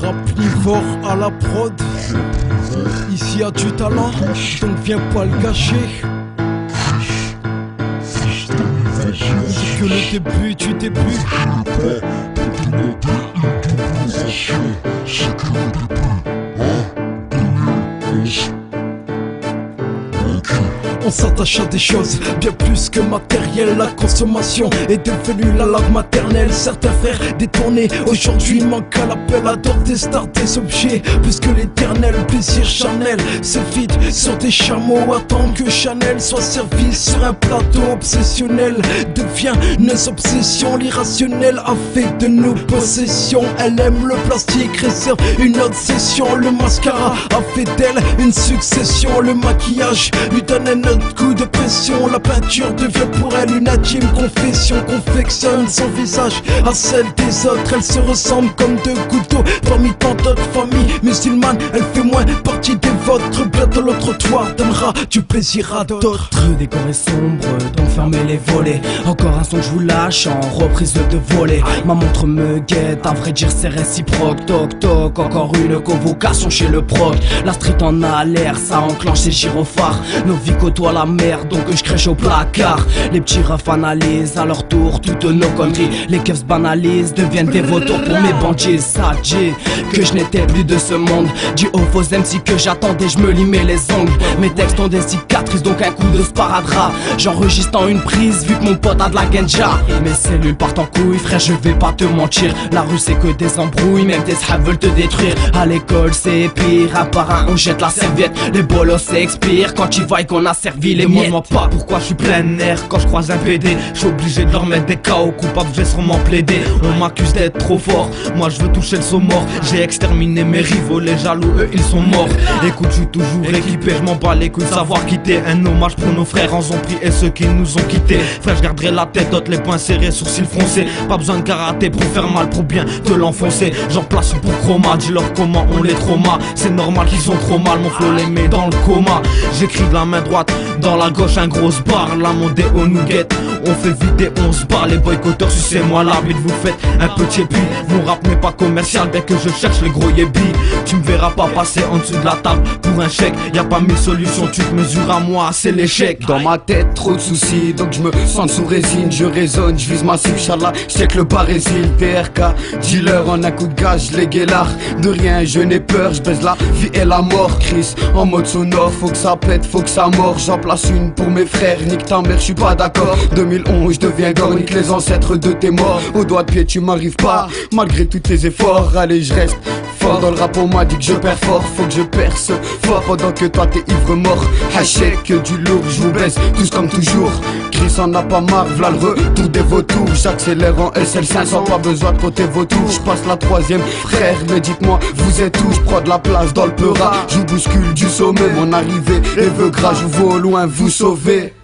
Rapnivore à la prod. Ici y a du talent, donc viens pas le gâcher. C'est que le début du début. On s'attache à des choses bien plus que matérielles. La consommation est devenue la langue maternelle. Certains frères détournés aujourd'hui manquent à l'appel. Adorent des stars, des objets plus que l'éternel plaisir charnel. Se vide sur des chameaux, attend que Chanel soit servi sur un plateau obsessionnel. Devient nos obsessions, l'irrationnel a fait de nous possessions. Elle aime le plastique, réserve une autre session. Le mascara a fait d'elle une succession. Le maquillage lui donne un autre coup de pression. La peinture devient pour elle une intime confession. Confectionne son visage à celle des autres. Elle se ressemble comme deux gouttes d'eau parmi tant d'autres familles musulmanes. Elle fait moins partie des vôtres. Bientôt le trottoir donnera du plaisir à d'autres. Le décor est sombre, donc fermez les volets. Encore un son que je vous lâche en reprise de volet. Ma montre me guette, à vrai dire c'est réciproque. Toc toc, encore une convocation chez le proc. La street en a l'air, ça enclenche ses gyrophares. Nos vies côtoient la merde, donc je crèche au placard. Les petits refs analysent à leur tour toutes nos conneries. Les keufs banalisent, deviennent des vautours pour mes bandits. Ça dit que je n'étais plus de ce monde. Dis aux faux MC que j'attendais, je me limais les ongles. Mes textes ont des cicatrices, donc un coup de sparadrap. J'enregistre en une prise vu que mon pote a de la genja. Mes cellules partent en couille, frère, je vais pas te mentir. La rue c'est que des embrouilles, même tes sahabs veulent te détruire. À l'école c'est pire, un par un on jette la serviette. Les bolos s'expirent quand tu vois qu'on a servi les miettes. Demande-moi pas pourquoi je suis plein air quand je croise un PD. Je suis obligé de leur mettre des KO, coupables je vais sûrement plaider. On m'accuse d'être trop fort, moi je veux toucher le saut mort. J'ai exterminé mes rivaux, les jaloux eux ils sont morts. Écoute je suis toujours équipé, je m'en bats les couilles de savoir quitter. Un hommage pour nos frères en zombie et ceux qui nous ont quittés. Frère je garderai la tête haute, les poings serrés, sourcils froncés. Pas besoin de karaté pour faire mal, pour bien te l'enfoncer. J'en place pour chroma, dis-leur comment on les trauma. C'est normal qu'ils ont trop mal, mon flow les met dans le coma. J'écris de la main droite, dans la gauche un gros bar. La mondée au nougat, on fait vider, on se barre. Les boycotteurs sucez-moi l'arbitre, vous faites un petit épi. Mon rap n'est pas commercial, bien que je cherche les gros yébis. Tu me verras pas passer en dessous de la table pour un chèque. Y'a pas mille solutions, tu te mesures à moi, c'est l'échec. Dans ma tête trop de soucis, donc je me sens sous résine. Je raisonne, je vise massif, Inch'Allah, je sais que le bar est île. TRK, dealer en un coup de gage, les guélards. De rien, je n'ai peur, je baise la vie et la mort. Chris, en mode sonore, faut que ça pète, faut que ça mord. J'en place une pour mes frères, nique ta mère, je suis pas d'accord. 2011, je deviens gore, nique les ancêtres de tes morts. Au doigt de pied, tu m'arrives pas, malgré tous tes efforts. Allez, je reste fort dans le rap, on m'a dit que je perds fort. Faut que je perce fort pendant que toi t'es ivre mort. Hachek, que du lourd, je vous baisse tous comme toujours. Chris en a pas marre, v'là le retour des vautours. J'accélère en SL500, pas besoin de côté vautour. Je passe la troisième, frère, mais dites-moi, vous êtes où? Je prends de la place dans le peura, je vous bouscule du sommet. Mon arrivée est veut gras, je vous vois au loin vous sauver.